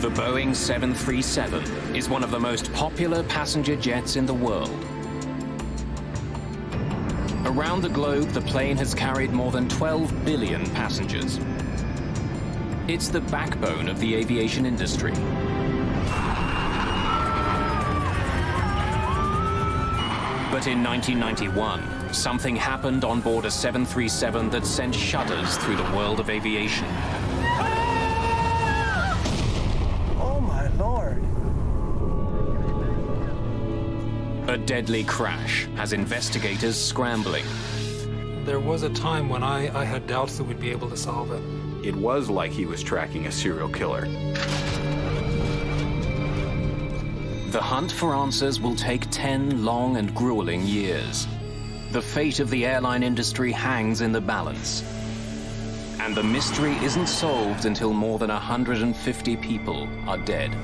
The Boeing 737 is one of the most popular passenger jets in the world. Around the globe, the plane has carried more than 12 billion passengers. It's the backbone of the aviation industry. But in 1991, something happened on board a 737 that sent shudders through the world of aviation. Oh, my Lord. A deadly crash has investigators scrambling. There was a time when I had doubts that we'd be able to solve it. It was like he was tracking a serial killer. The hunt for answers will take 10 long and grueling years. The fate of the airline industry hangs in the balance. And the mystery isn't solved until more than 150 people are dead.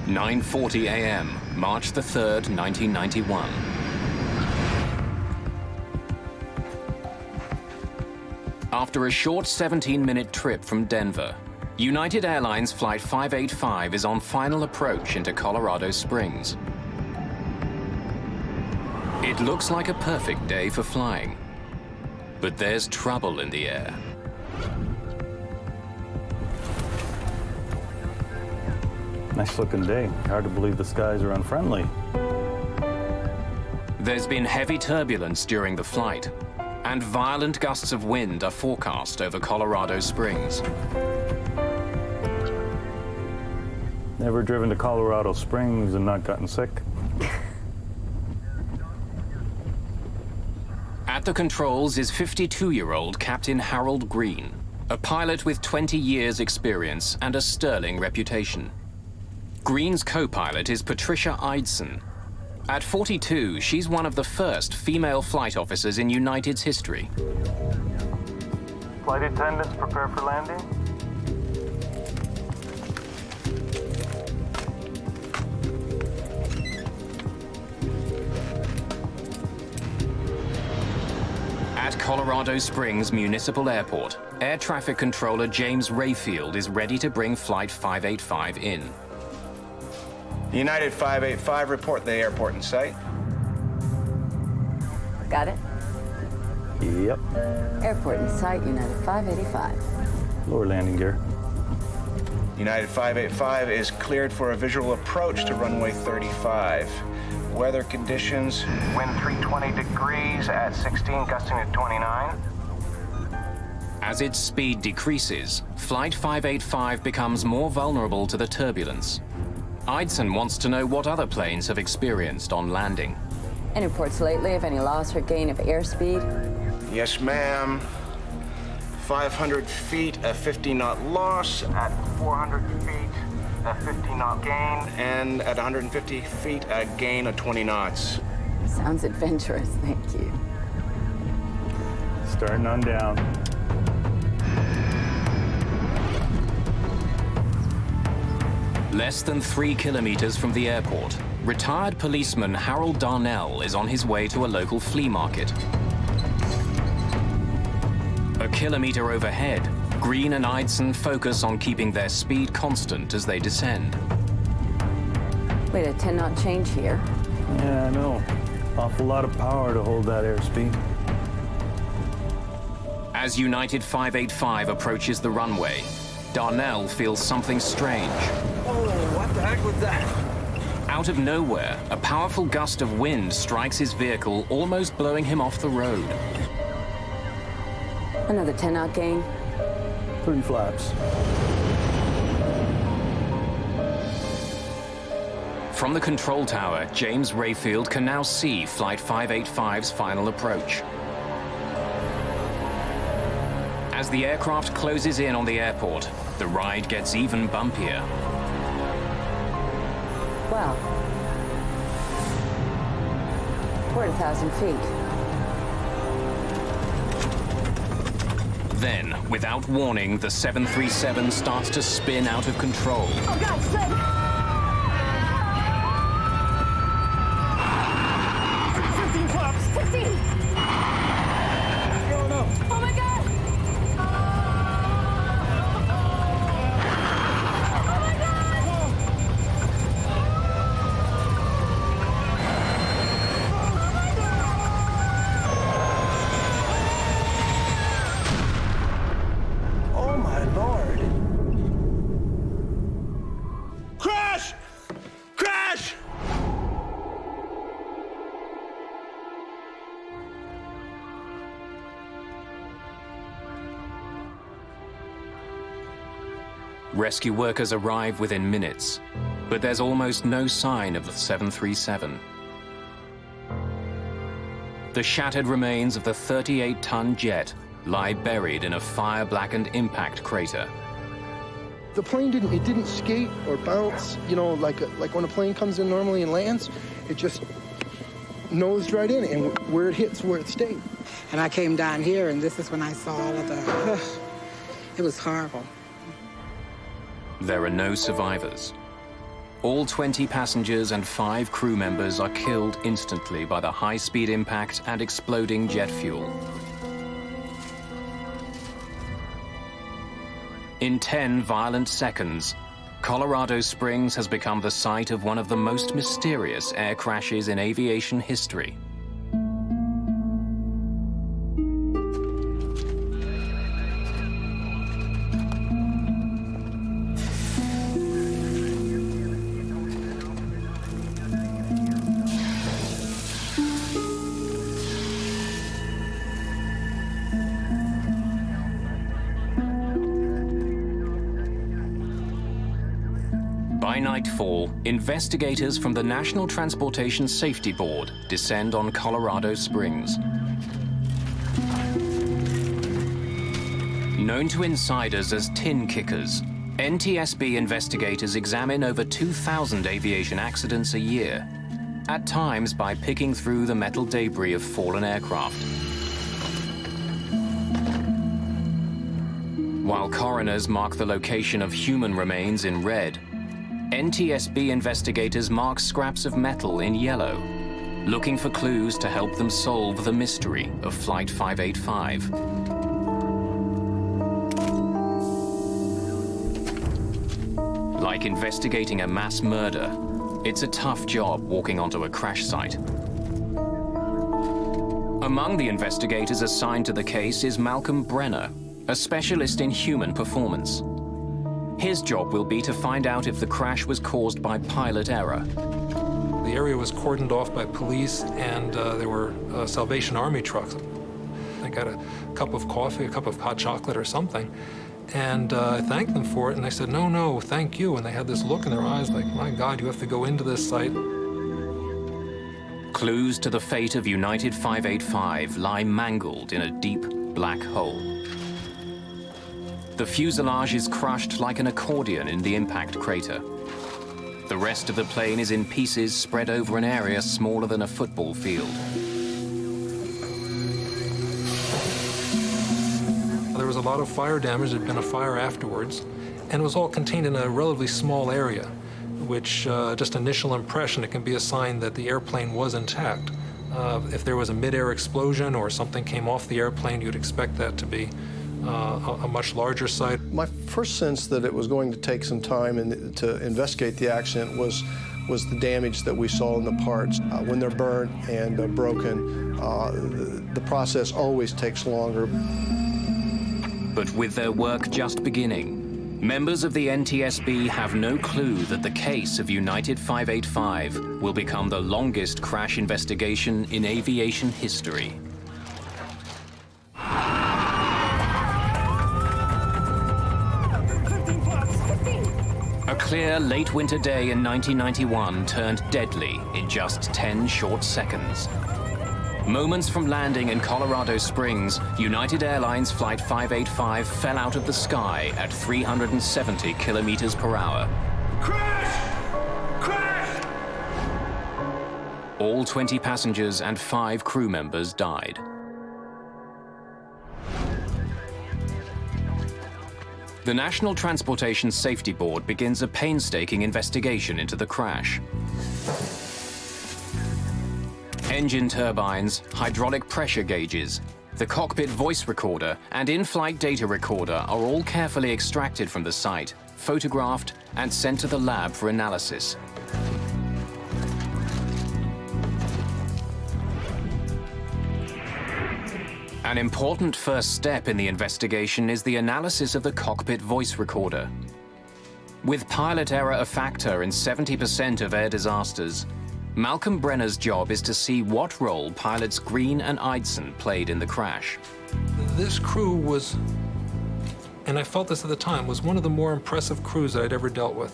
(9:40 a.m., March the 3rd, 1991. After a short 17-minute trip from Denver, United Airlines Flight 585 is on final approach into Colorado Springs. It looks like a perfect day for flying, but there's trouble in the air. Nice looking day. Hard to believe the skies are unfriendly. There's been heavy turbulence during the flight, and violent gusts of wind are forecast over Colorado Springs. Never driven to Colorado Springs and not gotten sick. At the controls is 52-year-old Captain Harold Green, a pilot with 20 years' experience and a sterling reputation. Green's co-pilot is Patricia Eidson. At 42, she's one of the first female flight officers in United's history. Flight attendants, prepare for landing. At Colorado Springs Municipal Airport, Air Traffic Controller James Rayfield is ready to bring Flight 585 in. United 585, report the airport in sight. Got it? Yep. Airport in sight, United 585. Lower landing gear. United 585 is cleared for a visual approach to runway 35. Weather conditions, wind 320 degrees at 16, gusting at 29. As its speed decreases, Flight 585 becomes more vulnerable to the turbulence. Eidson wants to know what other planes have experienced on landing. Any reports lately of any loss or gain of airspeed? Yes, ma'am. 500 feet, a 50-knot loss. At 400 feet, a 50-knot gain. And at 150 feet, a gain of 20 knots. Sounds adventurous, thank you. Starting on down. Less than 3 kilometers from the airport, retired policeman Harold Darnell is on his way to a local flea market. A kilometer overhead, Green and Eidson focus on keeping their speed constant as they descend. Wait, a 10-knot change here. Yeah, I know. Awful lot of power to hold that airspeed. As United 585 approaches the runway, Darnell feels something strange. Oh, what the heck was that? Out of nowhere, a powerful gust of wind strikes his vehicle, almost blowing him off the road. Another 10-knot gain. 30 flaps. From the control tower, James Rayfield can now see Flight 585's final approach. As the aircraft closes in on the airport, the ride gets even bumpier. Well, we're at 1,000 feet. Then, without warning, the 737 starts to spin out of control. Oh, God, save me! 15 flaps! 15! Oh, no. Oh, my God! Oh, my God! Oh my Lord. Crash! Crash! Rescue workers arrive within minutes, but there's almost no sign of the 737. The shattered remains of the 38-ton jet lie buried in a fire-blackened impact crater. The plane didn't skate or bounce, you know, like when a plane comes in normally and lands, it just nosed right in, and where it hits, where it stayed. And I came down here, and this is when I saw all of the, it was horrible. There are no survivors. All 20 passengers and 5 crew members are killed instantly by the high-speed impact and exploding jet fuel. In 10 violent seconds, Colorado Springs has become the site of one of the most mysterious air crashes in aviation history. By nightfall, investigators from the National Transportation Safety Board descend on Colorado Springs. Known to insiders as tin kickers, NTSB investigators examine over 2,000 aviation accidents a year, at times by picking through the metal debris of fallen aircraft. While coroners mark the location of human remains in red, NTSB investigators mark scraps of metal in yellow, looking for clues to help them solve the mystery of Flight 585. Like investigating a mass murder, it's a tough job walking onto a crash site. Among the investigators assigned to the case is Malcolm Brenner, a specialist in human performance. His job will be to find out if the crash was caused by pilot error. The area was cordoned off by police, and there were Salvation Army trucks. I got a cup of coffee, a cup of hot chocolate or something, and I thanked them for it, and they said, "No, no, thank you." And they had this look in their eyes like, "My God, you have to go into this site." Clues to the fate of United 585 lie mangled in a deep black hole. The fuselage is crushed like an accordion in the impact crater. The rest of the plane is in pieces spread over an area smaller than a football field. There was a lot of fire damage. There'd been a fire afterwards, and it was all contained in a relatively small area, which just initial impression, it can be a sign that the airplane was intact. If there was a mid-air explosion or something came off the airplane, you'd expect that to be a much larger site. My first sense that it was going to take some time to investigate the accident was the damage that we saw in the parts. When they're burnt and broken, the process always takes longer. But with their work just beginning, members of the NTSB have no clue that the case of United 585 will become the longest crash investigation in aviation history. A clear late winter day in 1991 turned deadly in just 10 short seconds. Moments from landing in Colorado Springs, United Airlines Flight 585 fell out of the sky at 370 kilometers per hour. Crash! Crash! All 20 passengers and 5 crew members died. The National Transportation Safety Board begins a painstaking investigation into the crash. Engine turbines, hydraulic pressure gauges, the cockpit voice recorder, and in-flight data recorder are all carefully extracted from the site, photographed, and sent to the lab for analysis. An important first step in the investigation is the analysis of the cockpit voice recorder. With pilot error a factor in 70% of air disasters, Malcolm Brenner's job is to see what role pilots Green and Eidson played in the crash. This crew was, and I felt this at the time, was one of the more impressive crews that I'd ever dealt with.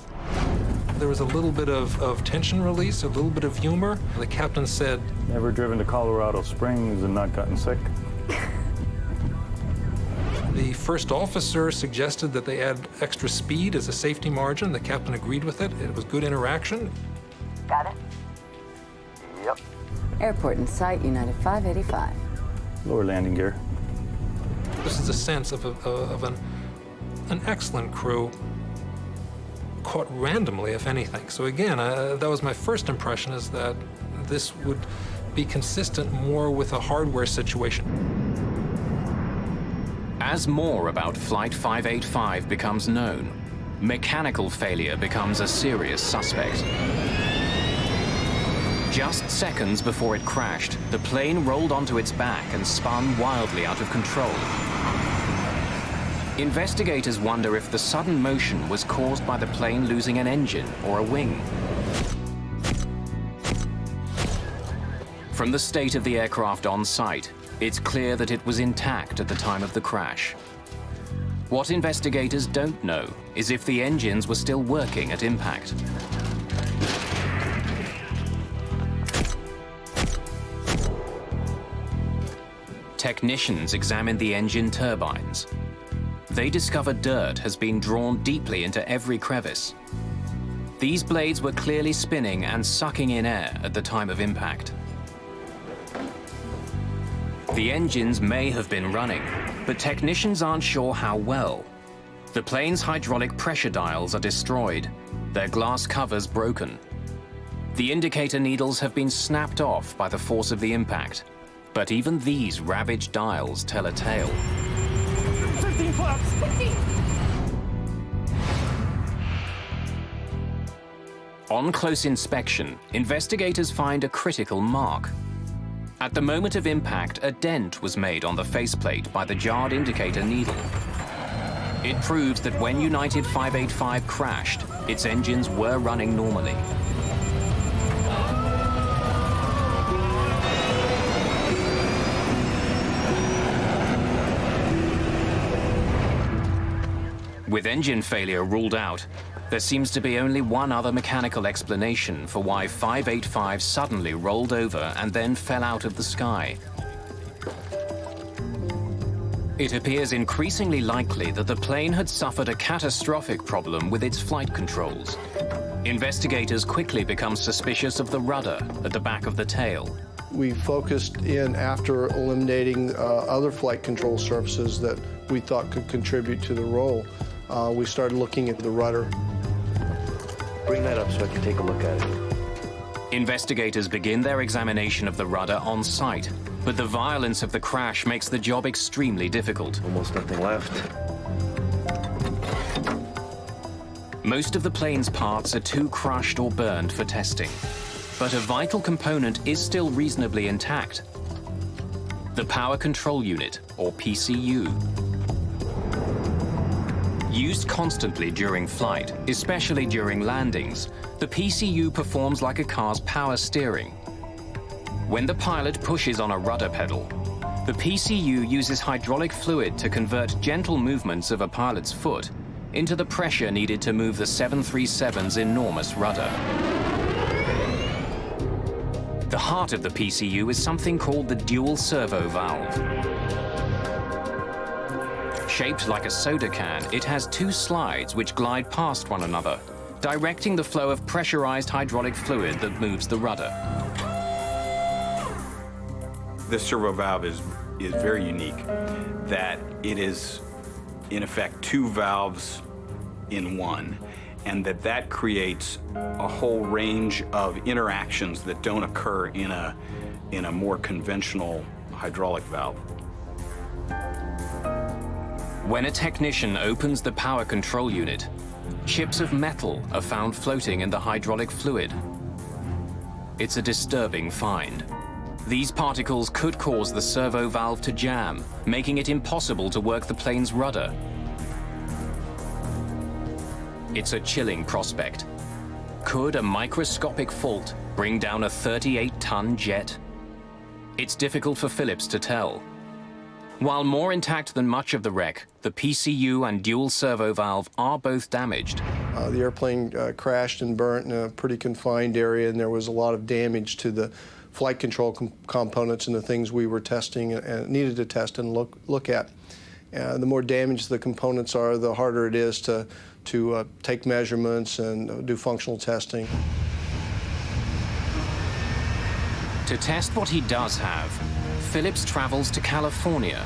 There was a little bit of tension release, a little bit of humor. The captain said, "Never driven to Colorado Springs and not gotten sick?" The first officer suggested that they add extra speed as a safety margin. The captain agreed with it. It was good interaction. Got it? Yep. Airport in sight, United 585. Lower landing gear. This is a sense of an excellent crew, caught randomly, if anything. So again, that was my first impression, is that this would be consistent more with a hardware situation. As more about Flight 585 becomes known, mechanical failure becomes a serious suspect. Just seconds before it crashed, the plane rolled onto its back and spun wildly out of control. Investigators wonder if the sudden motion was caused by the plane losing an engine or a wing. From the state of the aircraft on site, it's clear that it was intact at the time of the crash. What investigators don't know is if the engines were still working at impact. Technicians examine the engine turbines. They discover dirt has been drawn deeply into every crevice. These blades were clearly spinning and sucking in air at the time of impact. The engines may have been running, but technicians aren't sure how well. The plane's hydraulic pressure dials are destroyed, their glass covers broken. The indicator needles have been snapped off by the force of the impact, but even these ravaged dials tell a tale. 15 flaps! 15! On close inspection, investigators find a critical mark. At the moment of impact, a dent was made on the faceplate by the jarred indicator needle. It proves that when United 585 crashed, its engines were running normally. With engine failure ruled out, there seems to be only one other mechanical explanation for why 585 suddenly rolled over and then fell out of the sky. It appears increasingly likely that the plane had suffered a catastrophic problem with its flight controls. Investigators quickly become suspicious of the rudder at the back of the tail. We focused in after eliminating other flight control surfaces that we thought could contribute to the roll. We started looking at the rudder. Bring that up so I can take a look at it. Investigators begin their examination of the rudder on site, but the violence of the crash makes the job extremely difficult. Almost nothing left. Most of the plane's parts are too crushed or burned for testing, but a vital component is still reasonably intact. The Power Control Unit, or PCU. Used constantly during flight, especially during landings, the PCU performs like a car's power steering. When the pilot pushes on a rudder pedal, the PCU uses hydraulic fluid to convert gentle movements of a pilot's foot into the pressure needed to move the 737's enormous rudder. The heart of the PCU is something called the dual servo valve. Shaped like a soda can, it has two slides which glide past one another, directing the flow of pressurized hydraulic fluid that moves the rudder. This servo valve is very unique, that it is, in effect, two valves in one, and that creates a whole range of interactions that don't occur in a more conventional hydraulic valve. When a technician opens the power control unit, chips of metal are found floating in the hydraulic fluid. It's a disturbing find. These particles could cause the servo valve to jam, making it impossible to work the plane's rudder. It's a chilling prospect. Could a microscopic fault bring down a 38-ton jet? It's difficult for Phillips to tell. While more intact than much of the wreck, the PCU and dual servo valve are both damaged. The airplane crashed and burnt in a pretty confined area, and there was a lot of damage to the flight control components and the things we were testing and needed to test and look at. The more damaged the components are, the harder it is to take measurements and do functional testing. To test what he does have, Phillips travels to California,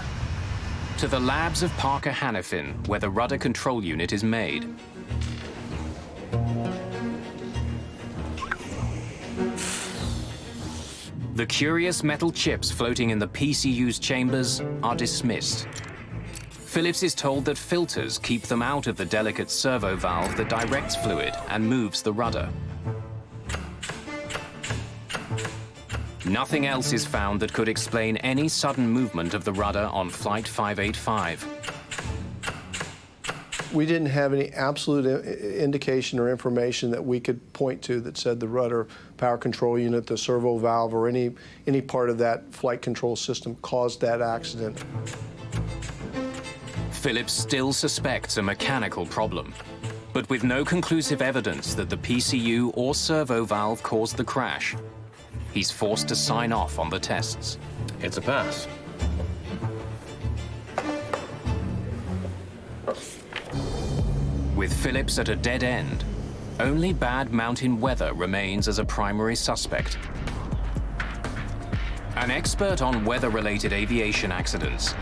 to the labs of Parker Hannifin, where the rudder control unit is made. The curious metal chips floating in the PCU's chambers are dismissed. Phillips is told that filters keep them out of the delicate servo valve that directs fluid and moves the rudder. Nothing else is found that could explain any sudden movement of the rudder on Flight 585. We didn't have any absolute indication or information that we could point to that said the rudder power control unit, the servo valve, or any part of that flight control system caused that accident. Phillips still suspects a mechanical problem, but with no conclusive evidence that the PCU or servo valve caused the crash, he's forced to sign off on the tests. It's a pass. With Phillips at a dead end, only bad mountain weather remains as a primary suspect. An expert on weather-related aviation accidents,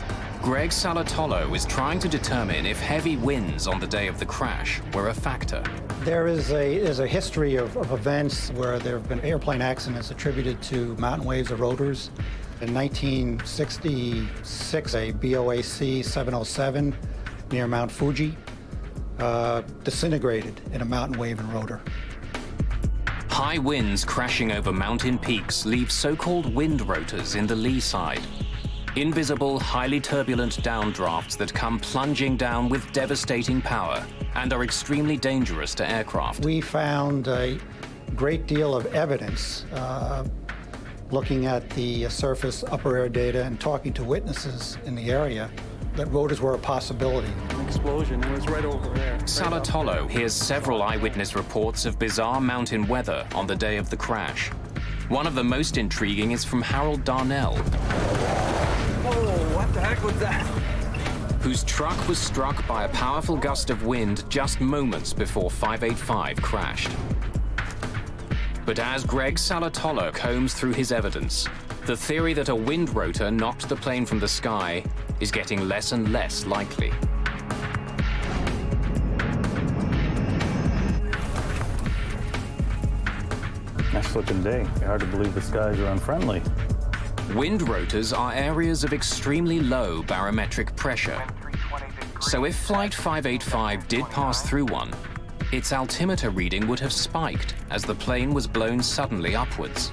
Greg Salatolo is trying to determine if heavy winds on the day of the crash were a factor. There is a history of events where there have been airplane accidents attributed to mountain waves or rotors. In 1966, a BOAC 707 near Mount Fuji disintegrated in a mountain wave and rotor. High winds crashing over mountain peaks leave so-called wind rotors in the lee side. Invisible, highly turbulent downdrafts that come plunging down with devastating power and are extremely dangerous to aircraft. We found a great deal of evidence looking at the surface upper air data and talking to witnesses in the area that rotors were a possibility. An explosion, it was right over there. Salatolo hears several eyewitness reports of bizarre mountain weather on the day of the crash. One of the most intriguing is from Harold Darnell. Oh, what the heck was that? Whose truck was struck by a powerful gust of wind just moments before 585 crashed. But as Greg Salatolo combs through his evidence, the theory that a wind rotor knocked the plane from the sky is getting less and less likely. Nice looking day. Hard to believe the skies are unfriendly. Wind rotors are areas of extremely low barometric pressure. So if Flight 585 did pass through one, its altimeter reading would have spiked as the plane was blown suddenly upwards.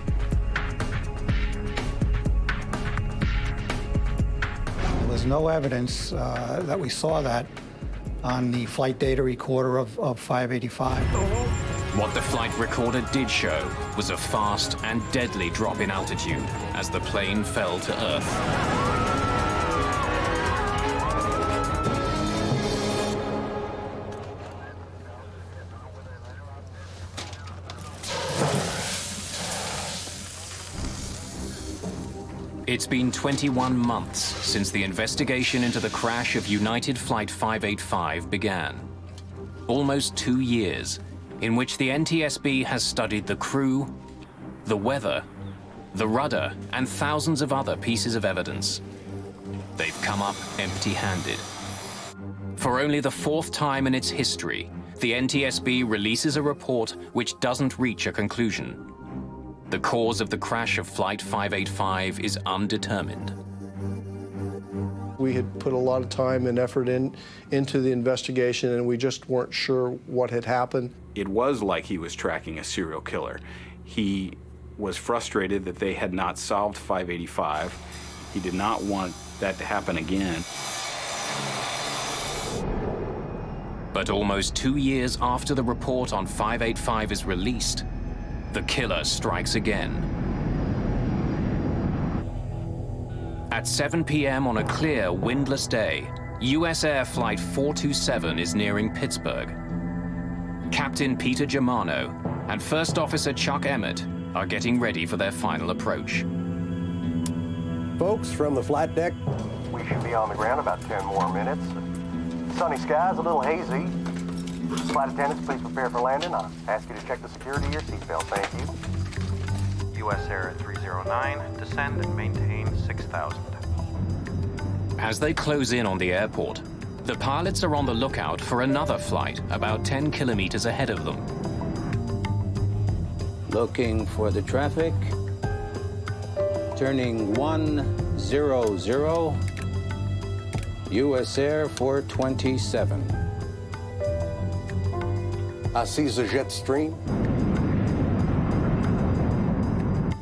There was no evidence that we saw that on the flight data recorder of 585. What the flight recorder did show was a fast and deadly drop in altitude as the plane fell to Earth. It's been 21 months since the investigation into the crash of United Flight 585 began. Almost 2 years in which the NTSB has studied the crew, the weather, the rudder, and thousands of other pieces of evidence. They've come up empty-handed. For only the fourth time in its history, the NTSB releases a report which doesn't reach a conclusion. The cause of the crash of Flight 585 is undetermined. We had put a lot of time and effort into the investigation, and we just weren't sure what had happened. It was like he was tracking a serial killer. He was frustrated that they had not solved 585. He did not want that to happen again. But almost 2 years after the report on 585 is released, the killer strikes again. At 7 p.m. on a clear, windless day, U.S. Air Flight 427 is nearing Pittsburgh. Captain Peter Germano and First Officer Chuck Emmett are getting ready for their final approach. Folks, from the flight deck, we should be on the ground about 10 more minutes. Sunny skies, a little hazy. Flight attendants, please prepare for landing. I ask you to check the security of your seatbelt. Thank you. U.S. Air 309, descend and maintain 6,000. As they close in on the airport, the pilots are on the lookout for another flight about 10 kilometers ahead of them. Looking for the traffic. Turning 100. U.S. Air 427. I see the jet stream.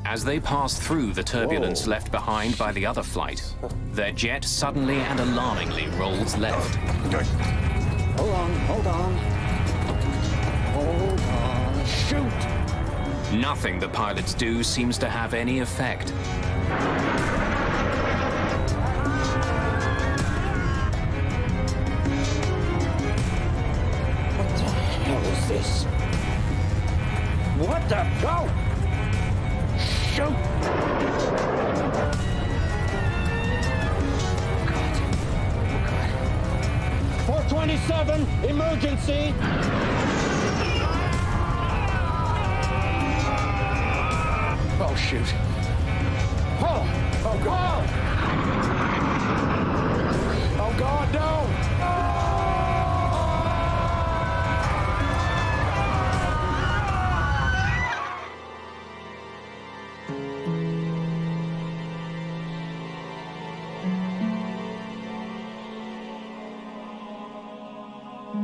As they pass through the turbulence left behind by the other flight, their jet suddenly and alarmingly rolls left. Hold on, hold on. Hold on. Shoot! Nothing the pilots do seems to have any effect. This. What the? Go! Shoot! God. 427, emergency! Oh, shoot. Oh! Oh, God! Oh, God, no!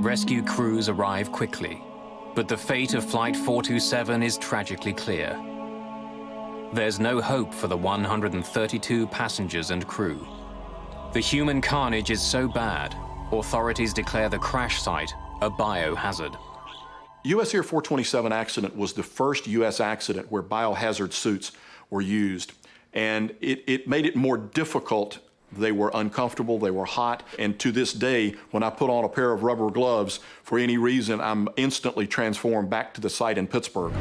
Rescue crews arrive quickly, but the fate of Flight 427 is tragically clear. There's no hope for the 132 passengers and crew. The human carnage is so bad, authorities declare the crash site a biohazard. U.S. Air 427 accident was the first U.S. accident where biohazard suits were used, and it made it more difficult. They were uncomfortable, they were hot, and to this day, when I put on a pair of rubber gloves, for any reason, I'm instantly transformed back to the site in Pittsburgh.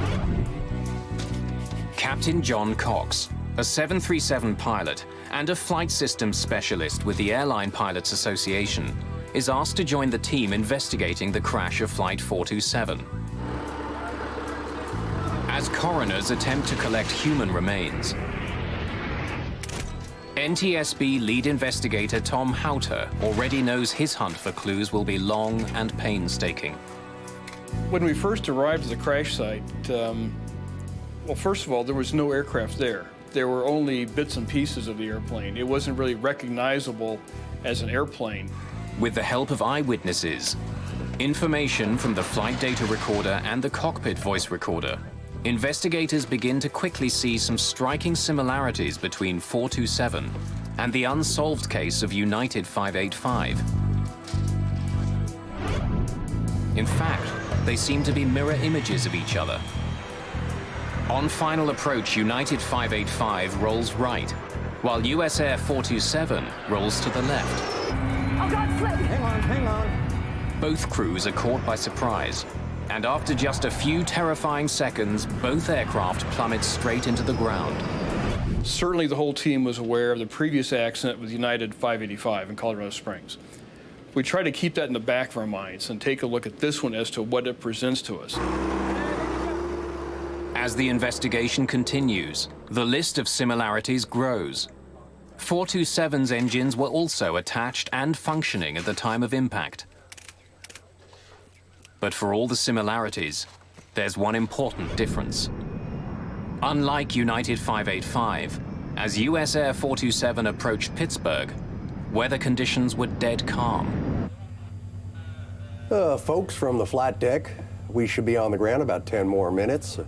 Captain John Cox, a 737 pilot and a flight systems specialist with the Airline Pilots Association, is asked to join the team investigating the crash of Flight 427. As coroners attempt to collect human remains, NTSB lead investigator Tom Houter already knows his hunt for clues will be long and painstaking. When we first arrived at the crash site, well, first of all, there was no aircraft there. There were only bits and pieces of the airplane. It wasn't really recognizable as an airplane. With the help of eyewitnesses, information from the flight data recorder and the cockpit voice recorder, investigators begin to quickly see some striking similarities between 427 and the unsolved case of United 585. In fact, they seem to be mirror images of each other. On final approach, United 585 rolls right, while US Air 427 rolls to the left. Oh, God, flip! Hang on. Both crews are caught by surprise, and after just a few terrifying seconds, both aircraft plummet straight into the ground. Certainly the whole team was aware of the previous accident with United 585 in Colorado Springs. We try to keep that in the back of our minds and take a look at this one as to what it presents to us. As the investigation continues, The list of similarities grows. 427's engines were also attached and functioning at the time of impact. But for all the similarities, there's one important difference. Unlike United 585, as US Air 427 approached Pittsburgh, weather conditions were dead calm. Folks from the flight deck, we should be on the ground about 10 more minutes.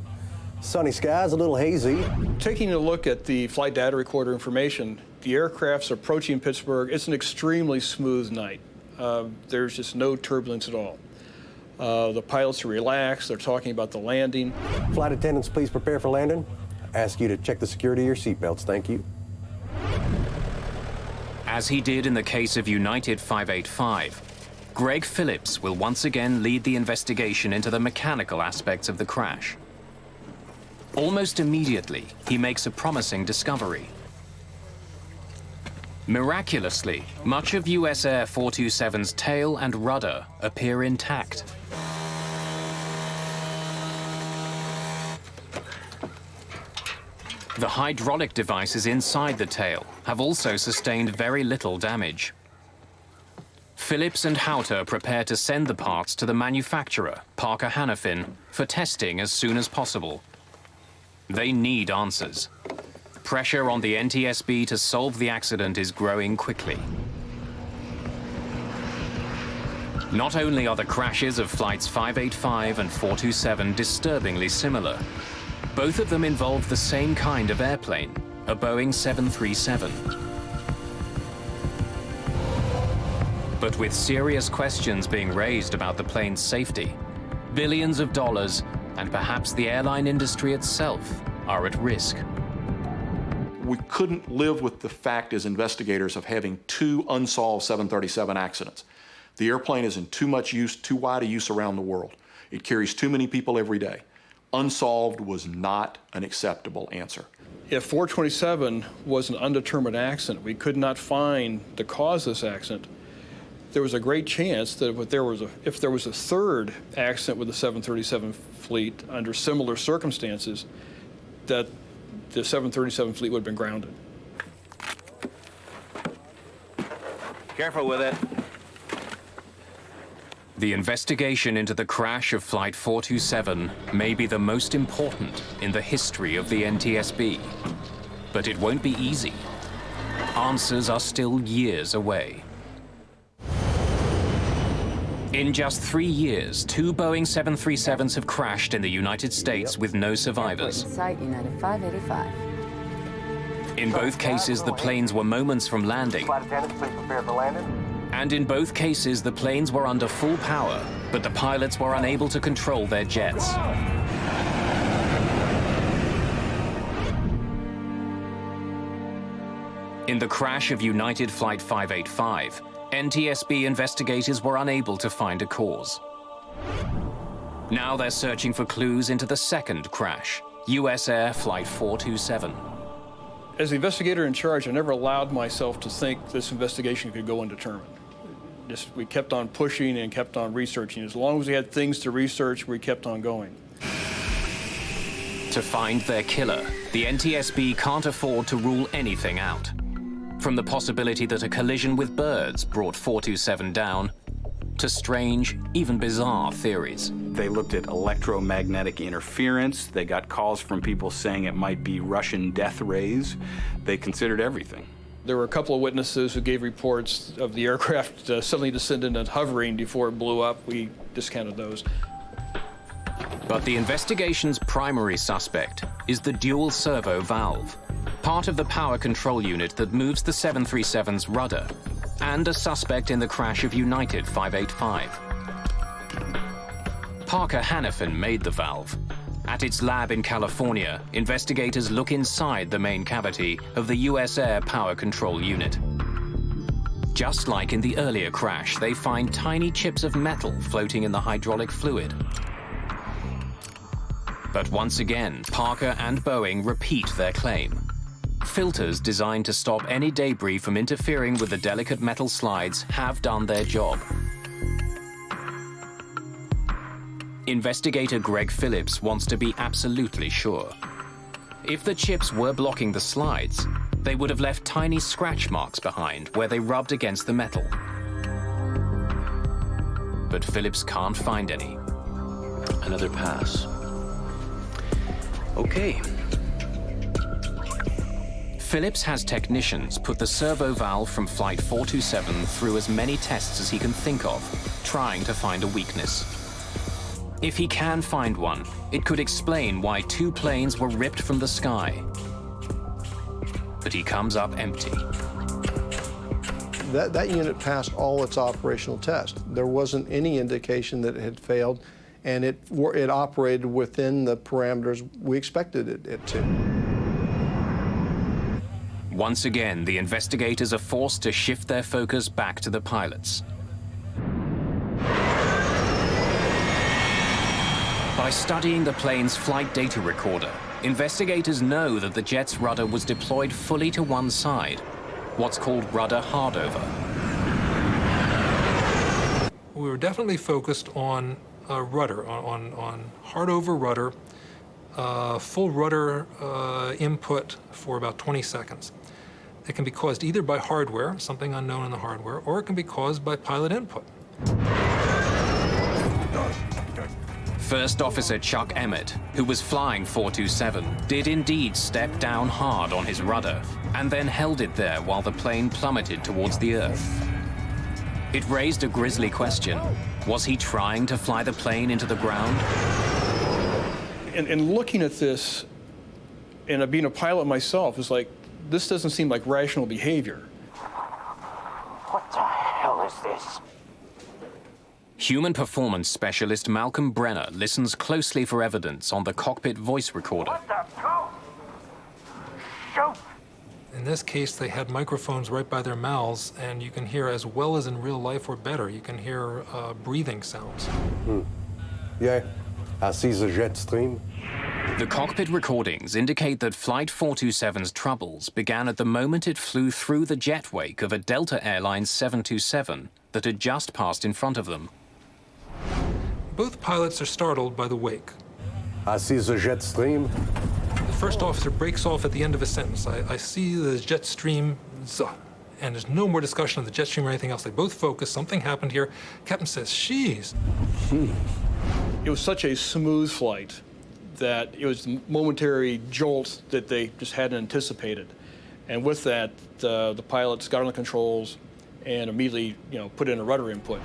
Sunny skies, a little hazy. Taking a look at the flight data recorder information, the aircraft's approaching Pittsburgh. It's an extremely smooth night. There's just no turbulence at all. The pilots are relaxed. They're talking about the landing. Flight attendants, please prepare for landing. Ask you to check the security of your seatbelts. Thank you. As he did in the case of United 585, Greg Phillips will once again lead the investigation into the mechanical aspects of the crash. Almost immediately, he makes a promising discovery. Miraculously, much of US Air 427's tail and rudder appear intact. The hydraulic devices inside the tail have also sustained very little damage. Phillips and Houter prepare to send the parts to the manufacturer, Parker Hannifin, for testing as soon as possible. They need answers. Pressure on the NTSB to solve the accident is growing quickly. Not only are the crashes of flights 585 and 427 disturbingly similar, both of them involve the same kind of airplane, a Boeing 737. But with serious questions being raised about the plane's safety, billions of dollars, and perhaps the airline industry itself, are at risk. We couldn't live with the fact as investigators of having 2 unsolved 737 accidents. The airplane is in too much use, too wide a use around the world. It carries too many people every day. Unsolved was not an acceptable answer. If 427 was an undetermined accident, we could not find the cause of this accident, there was a great chance that if there was a third accident with the 737 fleet under similar circumstances, that the 737 fleet would have been grounded. Careful with it. The investigation into the crash of Flight 427 may be the most important in the history of the NTSB. But it won't be easy. Answers are still years away. In just 3 years, 2 Boeing 737s have crashed in the United States with no survivors. Site United 585. In both cases, the planes were moments from landing. Flight attendants, please prepare for landing. And in both cases, the planes were under full power, but the pilots were unable to control their jets. In the crash of United Flight 585, NTSB investigators were unable to find a cause. Now they're searching for clues into the second crash, US Air Flight 427. As the investigator in charge, I never allowed myself to think this investigation could go undetermined. We kept on pushing and kept on researching. As long as we had things to research, we kept on going. To find their killer, the NTSB can't afford to rule anything out. From the possibility that a collision with birds brought 427 down, to strange, even bizarre theories. They looked at electromagnetic interference. They got calls from people saying it might be Russian death rays. They considered everything. There were a couple of witnesses who gave reports of the aircraft suddenly descending and hovering before it blew up. We discounted those. But the investigation's primary suspect is the dual servo valve, part of the power control unit that moves the 737's rudder, and a suspect in the crash of United 585. Parker Hannifin made the valve. At its lab in California, investigators look inside the main cavity of the US Air power control unit. Just like in the earlier crash, they find tiny chips of metal floating in the hydraulic fluid. But once again, Parker and Boeing repeat their claim. Filters designed to stop any debris from interfering with the delicate metal slides have done their job. Investigator Greg Phillips wants to be absolutely sure. If the chips were blocking the slides, they would have left tiny scratch marks behind where they rubbed against the metal. But Phillips can't find any. Another pass. Okay. Phillips has technicians put the servo valve from Flight 427 through as many tests as he can think of, trying to find a weakness. If he can find one, it could explain why two planes were ripped from the sky. But he comes up empty. That unit passed all its operational tests. There wasn't any indication that it had failed, and it operated within the parameters we expected it to. Once again, the investigators are forced to shift their focus back to the pilots. By studying the plane's flight data recorder, investigators know that the jet's rudder was deployed fully to one side, what's called rudder hardover. We were definitely focused on rudder, on hardover rudder, full rudder input for about 20 seconds. It can be caused either by hardware, something unknown in the hardware, or it can be caused by pilot input. First Officer Chuck Emmett, who was flying 427, did indeed step down hard on his rudder and then held it there while the plane plummeted towards the Earth. It raised a grisly question. Was he trying to fly the plane into the ground? And looking at this, and being a pilot myself, is like, this doesn't seem like rational behavior. What the hell is this? Human performance specialist Malcolm Brenner listens closely for evidence on the cockpit voice recorder. What the hell? Shoot! In this case, they had microphones right by their mouths, and you can hear as well as in real life or better. You can hear breathing sounds. Yeah, I see the jet stream. The cockpit recordings indicate that Flight 427's troubles began at the moment it flew through the jet wake of a Delta Airlines 727 that had just passed in front of them. Both pilots are startled by the wake. I see the jet stream. The first officer breaks off at the end of a sentence. I see the jet stream, and there's no more discussion of the jet stream or anything else. They both focus. Something happened here. Captain says, "Sheesh." It was such a smooth flight that it was a momentary jolt that they just hadn't anticipated. And with that, the pilots got on the controls and immediately, put in a rudder input.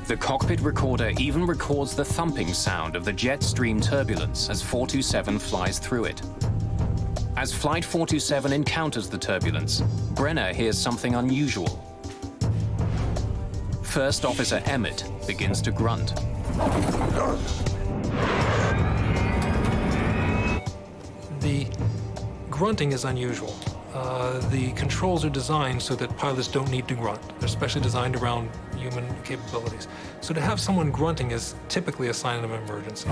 The cockpit recorder even records the thumping sound of the jet stream turbulence as 427 flies through it. As Flight 427 encounters the turbulence, Brenner hears something unusual. First Officer Emmett begins to grunt. The grunting is unusual. The controls are designed so that pilots don't need to grunt. They're specially designed around human capabilities. So to have someone grunting is typically a sign of an emergency.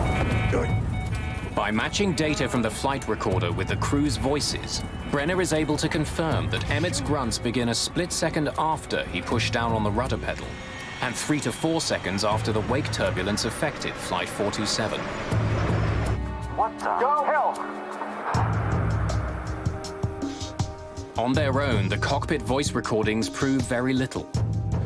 By matching data from the flight recorder with the crew's voices, Brenner is able to confirm that Emmett's grunts begin a split second after he pushed down on the rudder pedal, and 3 to 4 seconds after the wake turbulence affected Flight 427. What the hell? On their own, the cockpit voice recordings prove very little.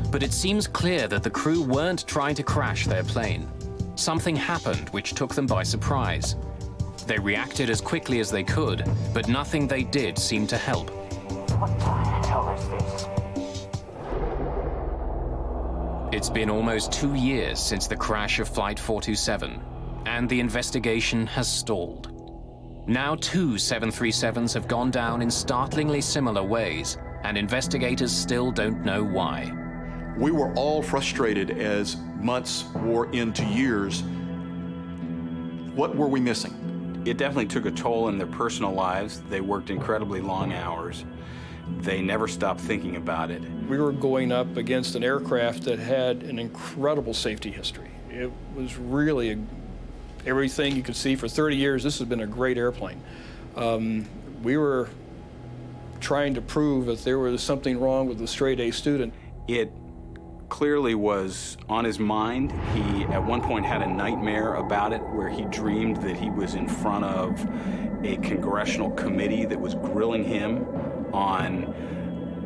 But it seems clear that the crew weren't trying to crash their plane. Something happened which took them by surprise. They reacted as quickly as they could, but nothing they did seemed to help. What the hell is this? It's been almost 2 years since the crash of Flight 427, and the investigation has stalled. Now 2 737s have gone down in startlingly similar ways, and investigators still don't know why. We were all frustrated as months wore into years. What were we missing? It definitely took a toll in their personal lives. They worked incredibly long hours. They never stopped thinking about it. We were going up against an aircraft that had an incredible safety history. It was really everything you could see for 30 years. This has been a great airplane. We were trying to prove that there was something wrong with the straight A student. It clearly was on his mind. He, at one point, had a nightmare about it where he dreamed that he was in front of a congressional committee that was grilling him on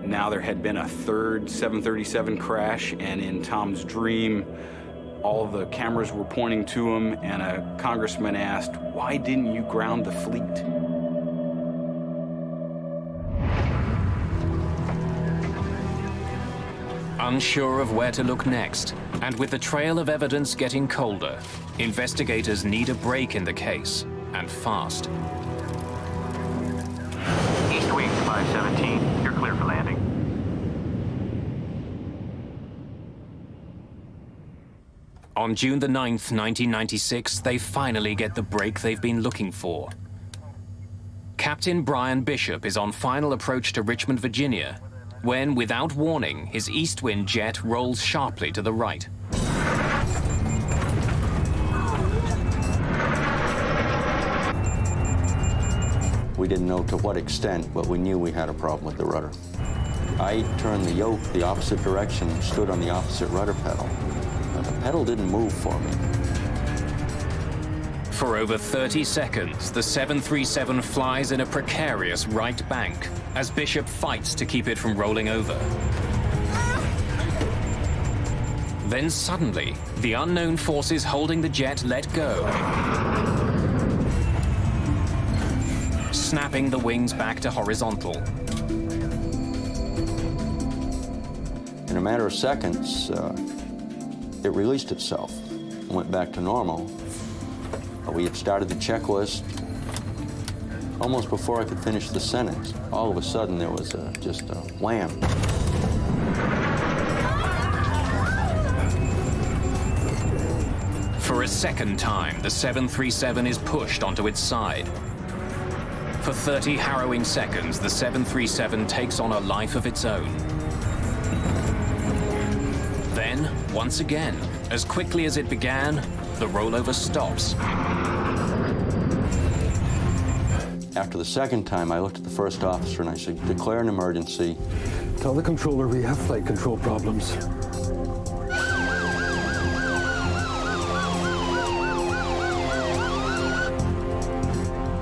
now there had been a third 737 crash, and in Tom's dream, all of the cameras were pointing to him, and a congressman asked, "Why didn't you ground the fleet?" Unsure of where to look next, and with the trail of evidence getting colder, investigators need a break in the case, and fast. East wing 517, you're clear for landing. On June the 9th, 1996, they finally get the break they've been looking for. Captain Brian Bishop is on final approach to Richmond, Virginia, when, without warning, his east wind jet rolls sharply to the right. We didn't know to what extent, but we knew we had a problem with the rudder. I turned the yoke the opposite direction and stood on the opposite rudder pedal. But the pedal didn't move for me. For over 30 seconds, the 737 flies in a precarious right bank as Bishop fights to keep it from rolling over. Then suddenly, the unknown forces holding the jet let go, snapping the wings back to horizontal. In a matter of seconds, it released itself and went back to normal. We had started the checklist. Almost before I could finish the sentence, all of a sudden there was just a wham. For a second time, the 737 is pushed onto its side. For 30 harrowing seconds, the 737 takes on a life of its own. Then, once again, as quickly as it began, the rollover stops. After the second time, I looked at the first officer and I said, "Declare an emergency. Tell the controller we have flight control problems."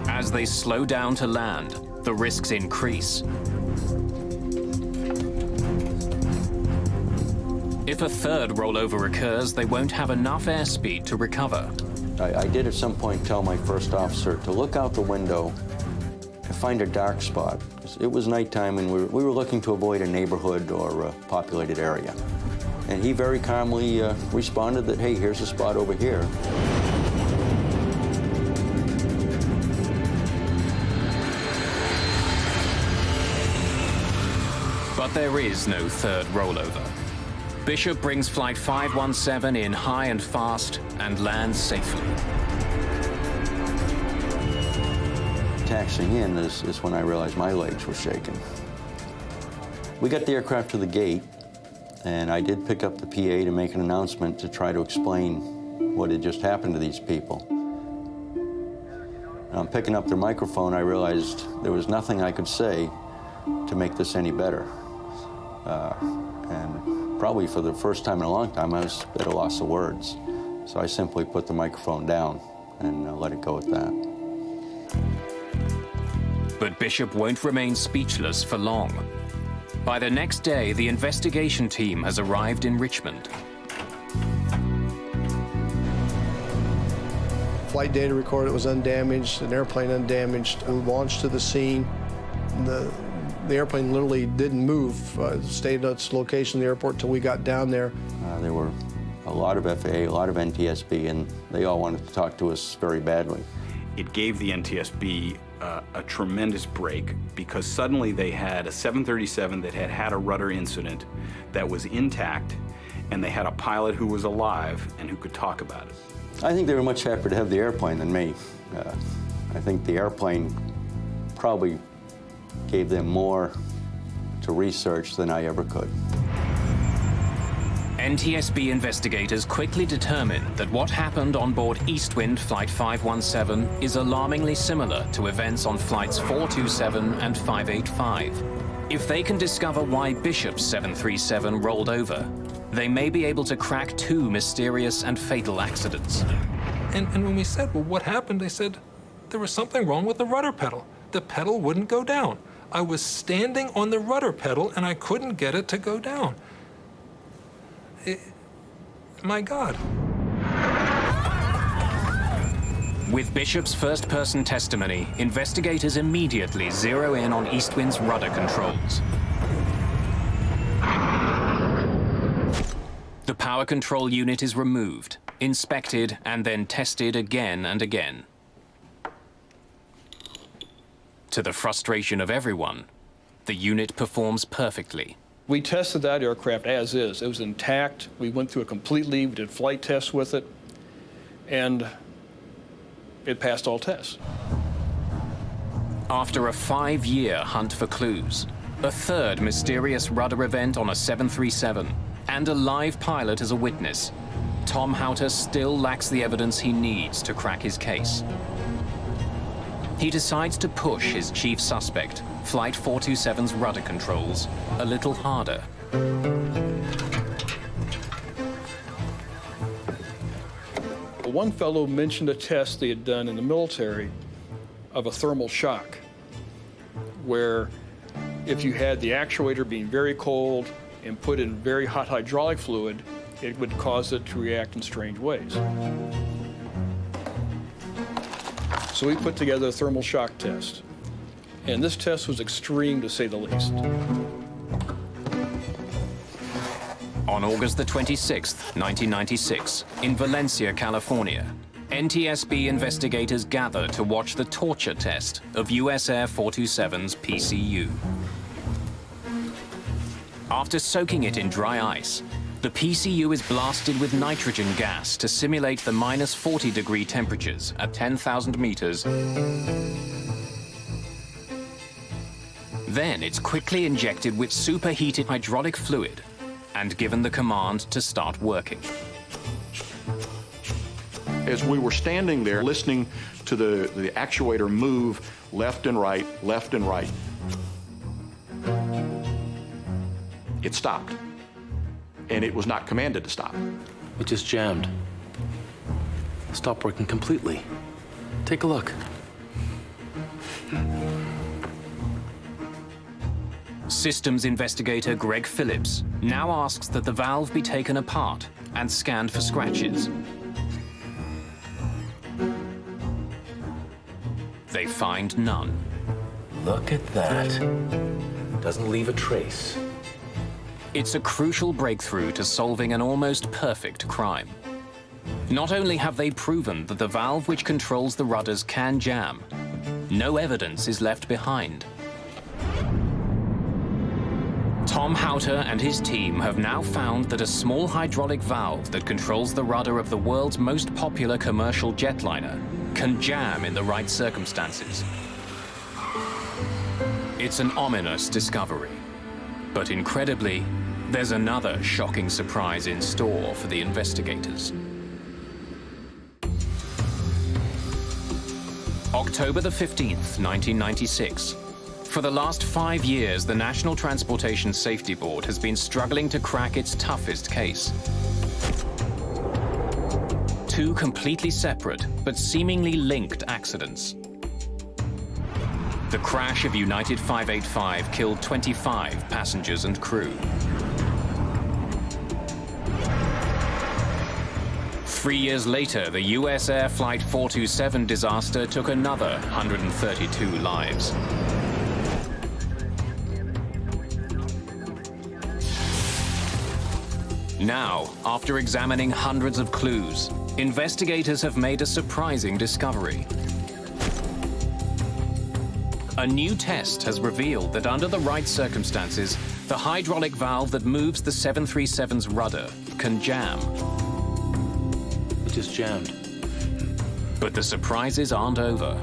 As they slow down to land, the risks increase. If a third rollover occurs, they won't have enough airspeed to recover. I did at some point tell my first officer to look out the window and find a dark spot. It was nighttime and we were looking to avoid a neighborhood or a populated area. And he very calmly responded that, "Hey, here's a spot over here." But there is no third rollover. Bishop brings Flight 517 in high and fast and lands safely. Taxiing in is when I realized my legs were shaking. We got the aircraft to the gate, and I did pick up the PA to make an announcement to try to explain what had just happened to these people. And on picking up their microphone, I realized there was nothing I could say to make this any better. And probably for the first time in a long time, I was at a loss of words. So I simply put the microphone down and let it go at that. But Bishop won't remain speechless for long. By the next day, the investigation team has arrived in Richmond. Flight data recorded it was undamaged, an airplane undamaged. We launched to the scene. The airplane literally didn't move, stayed at its location in the airport until we got down there. There were a lot of FAA, a lot of NTSB, and they all wanted to talk to us very badly. It gave the NTSB a tremendous break because suddenly they had a 737 that had had a rudder incident that was intact, and they had a pilot who was alive and who could talk about it. I think they were much happier to have the airplane than me. I think the airplane probably gave them more to research than I ever could. NTSB investigators quickly determined that what happened on board Eastwind Flight 517 is alarmingly similar to events on Flights 427 and 585. If they can discover why Bishop's 737 rolled over, they may be able to crack 2 mysterious and fatal accidents. And when we said, well, what happened? They said, there was something wrong with the rudder pedal. The pedal wouldn't go down. I was standing on the rudder pedal and I couldn't get it to go down. My God. With Bishop's first-person testimony, investigators immediately zero in on Eastwind's rudder controls. The power control unit is removed, inspected, and then tested again and again. To the frustration of everyone, the unit performs perfectly. We tested that aircraft as is. It was intact. We went through it completely. We did flight tests with it, and it passed all tests. After a 5-year hunt for clues, a third mysterious rudder event on a 737, and a live pilot as a witness, Tom Houter still lacks the evidence he needs to crack his case. He decides to push his chief suspect, Flight 427's rudder controls, a little harder. One fellow mentioned a test they had done in the military of a thermal shock, where if you had the actuator being very cold and put in very hot hydraulic fluid, it would cause it to react in strange ways. So we put together a thermal shock test, and this test was extreme to say the least. On August the 26th, 1996, in Valencia, California, NTSB investigators gather to watch the torture test of US Air 427's PCU. After soaking it in dry ice, the PCU is blasted with nitrogen gas to simulate the -40-degree temperatures at 10,000 meters. Then it's quickly injected with superheated hydraulic fluid and given the command to start working. As we were standing there listening to the actuator move left and right, it stopped. And it was not commanded to stop. It just jammed. Stopped working completely. Take a look. Systems investigator Greg Phillips now asks that the valve be taken apart and scanned for scratches. They find none. Look at that. Doesn't leave a trace. It's a crucial breakthrough to solving an almost perfect crime. Not only have they proven that the valve which controls the rudders can jam, no evidence is left behind. Tom Houter and his team have now found that a small hydraulic valve that controls the rudder of the world's most popular commercial jetliner can jam in the right circumstances. It's an ominous discovery, but incredibly, there's another shocking surprise in store for the investigators. October the 15th, 1996. For the last 5 years, the National Transportation Safety Board has been struggling to crack its toughest case. 2 completely separate but seemingly linked accidents. The crash of United 585 killed 25 passengers and crew. 3 years later, the US Air Flight 427 disaster took another 132 lives. Now, after examining hundreds of clues, investigators have made a surprising discovery. A new test has revealed that under the right circumstances, the hydraulic valve that moves the 737's rudder can jam. It just jammed. But the surprises aren't over.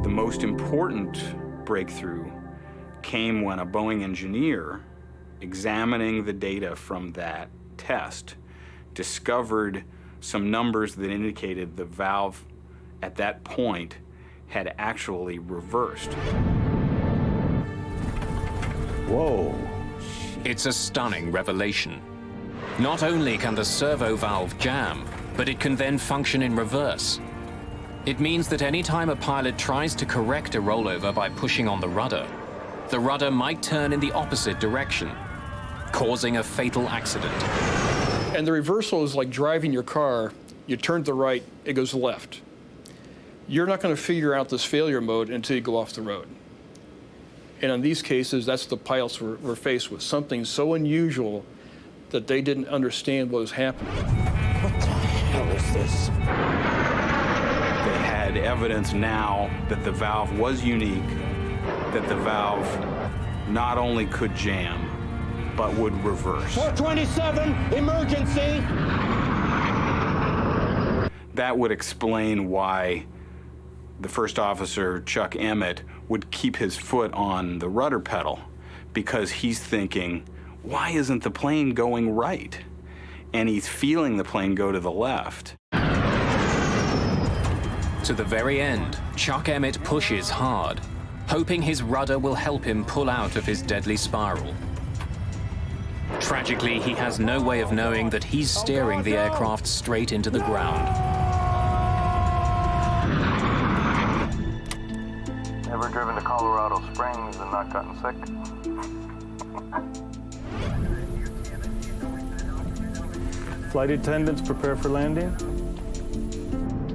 The most important breakthrough came when a Boeing engineer, examining the data from that test, discovered some numbers that indicated the valve at that point had actually reversed. Whoa. It's a stunning revelation. Not only can the servo valve jam, but it can then function in reverse. It means that any time a pilot tries to correct a rollover by pushing on the rudder might turn in the opposite direction, causing a fatal accident. And the reversal is like driving your car. You turn to the right, it goes left. You're not going to figure out this failure mode until you go off the road. And in these cases, that's the pilots were faced with, something so unusual that they didn't understand what was happening. What the hell is this? They had evidence now that the valve was unique, that the valve not only could jam, but would reverse. 427, emergency! That would explain why the first officer, Chuck Emmett, would keep his foot on the rudder pedal, because he's thinking, why isn't the plane going right? And he's feeling the plane go to the left. To the very end, Chuck Emmett pushes hard, hoping his rudder will help him pull out of his deadly spiral. Tragically, he has no way of knowing that he's steering the aircraft straight into the ground. Ever driven to Colorado Springs and not gotten sick? Flight attendants prepare for landing.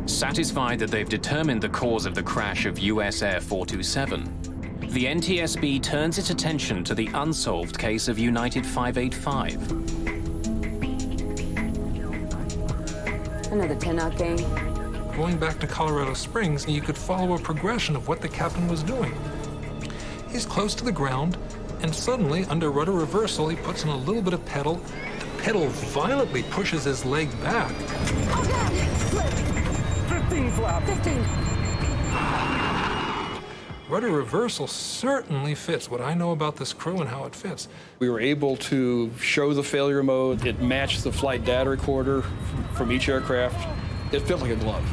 Satisfied that they've determined the cause of the crash of US Air 427, the NTSB turns its attention to the unsolved case of United 585. Another 10-knot gain. Going back to Colorado Springs, you could follow a progression of what the captain was doing. He's close to the ground, and suddenly, under rudder reversal, he puts in a little bit of pedal. The pedal violently pushes his leg back. Oh, God! Slip! 15 flap! 15! Rudder reversal certainly fits what I know about this crew and how it fits. We were able to show the failure mode. It matched the flight data recorder from each aircraft. It felt like a glove.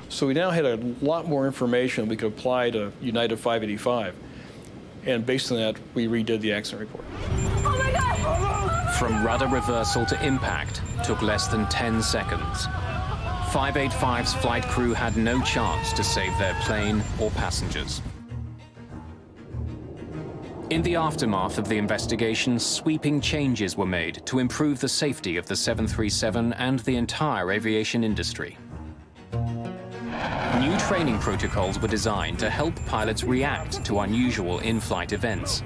So we now had a lot more information we could apply to United 585. And based on that, we redid the accident report. Oh my God! From rudder reversal to impact took less than 10 seconds. 585's flight crew had no chance to save their plane or passengers. In the aftermath of the investigation, sweeping changes were made to improve the safety of the 737 and the entire aviation industry. New training protocols were designed to help pilots react to unusual in-flight events.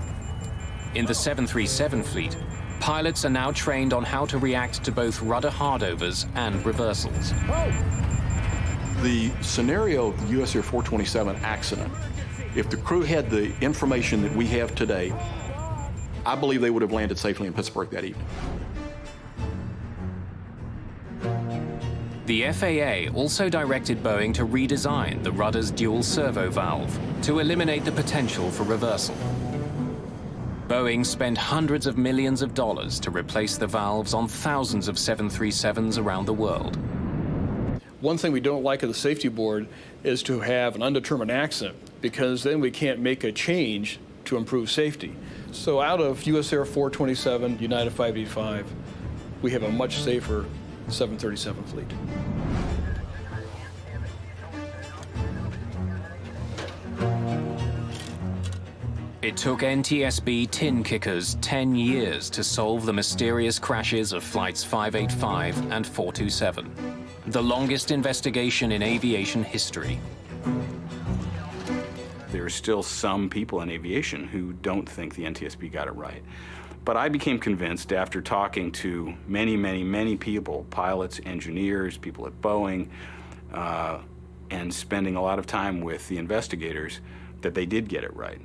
In the 737 fleet, pilots are now trained on how to react to both rudder hardovers and reversals. The scenario of the US Air 427 accident, if the crew had the information that we have today, I believe they would have landed safely in Pittsburgh that evening. The FAA also directed Boeing to redesign the rudder's dual servo valve to eliminate the potential for reversal. Boeing spent hundreds of millions of dollars to replace the valves on thousands of 737s around the world. One thing we don't like at the safety board is to have an undetermined accident, because then we can't make a change to improve safety. So out of US Air 427, United 585, we have a much safer 737 fleet. It took NTSB tin kickers 10 years to solve the mysterious crashes of flights 585 and 427, the longest investigation in aviation history. There are still some people in aviation who don't think the NTSB got it right. But I became convinced after talking to many people, pilots, engineers, people at Boeing, and spending a lot of time with the investigators, that they did get it right.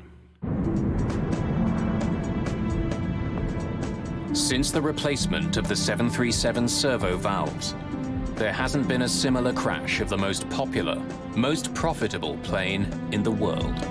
Since the replacement of the 737 servo valves, there hasn't been a similar crash of the most popular, most profitable plane in the world.